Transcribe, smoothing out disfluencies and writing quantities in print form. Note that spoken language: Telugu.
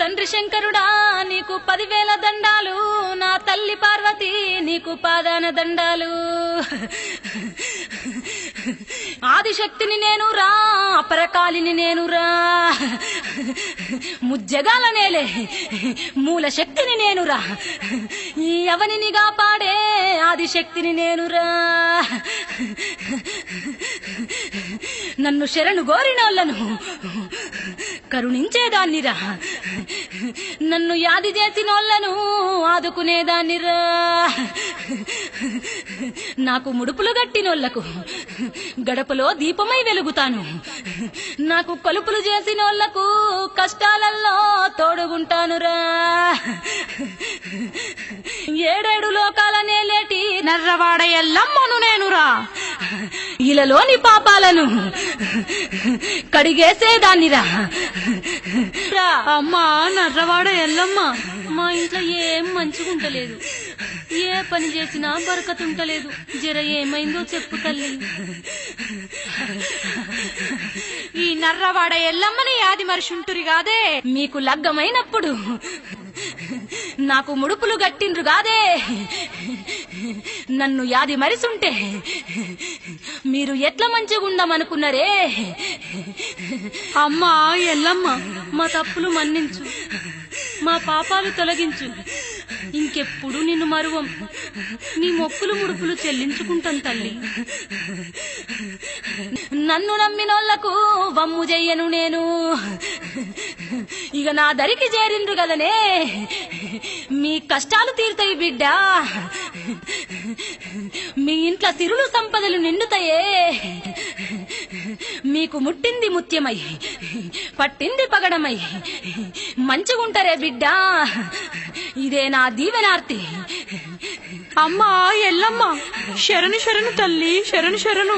తండ్రి శంకరుడా నీకు 10,000 దండాలు, నా తల్లి పార్వతి నీకు పాదాన దండాలు. ఆదిశక్తిని నేను రా, అపరకాలిని నేను రా, ముజ్జగాల నేలే మూల శక్తిని నేను రా, ఈ అవనిని కాపాడే ఆదిశక్తిని నేను రా. నన్ను శరణు గోరినోళ్లను కరుణించేదాన్నిరా, నన్ను యాది చేసినోళ్లను ఆదుకునేదాన్నిరా. నాకు ముడుపులు గట్టినోళ్లకు గడపలో దీపమై వెలుగుతాను, నాకు కొలుపులు చేసినోళ్లకు కష్టాలలో తోడుగుంటానురా. 7 లోకాలనే లేటి నర్రవాడ ఎల్లమ్మను నేనురా, ఇలలోని పాపాలను కడిగేసేదాన్నిరా. అమ్మా నర్రవాడ ఎల్లమ్మ, మా ఇంట్లో ఏం మంచిగుంటలేదు, ఏ పని చేసినా బరకతుంటలేదు, జర ఏమైందో చెప్పు తల్లి. ఈ నర్రవాడ ఎల్లమ్మని యాది మరిషుంటురి గాదే, మీకు లగ్గమైనప్పుడు నాకు ముడుపులు గట్టిండ్రు గాదే, నన్ను యాది మరిసుంటే మీరు ఎట్లా మంచిగుండమనుకున్నారే. అమ్మా ఎల్లమ్మ, మా తప్పులు మన్నించు, మా పాపాలు తొలగించు, ఇంకెప్పుడు నిన్ను మరువం, నీ మొక్కులు ముడుపులు చెల్లించుకుంటాం తల్లి. నన్ను నమ్మినోళ్లకు వమ్ము చెయ్యను నేను, ఇక నా దరికి చేరిండ్రు కదనే, మీ కష్టాలు తీరుతాయి బిడ్డ, మీ ఇంట్లో సిరులు సంపదలు నిండుతాయే. మీకు ముట్టింది ముత్యమై, పట్టింది పగడమై, మంచిగుంటరే బిడ్డ, ఇదే నా దీవెనార్తి. అమ్మా ఎల్లమ్మ, శరణు శరణు తల్లి, శరణు శరణు.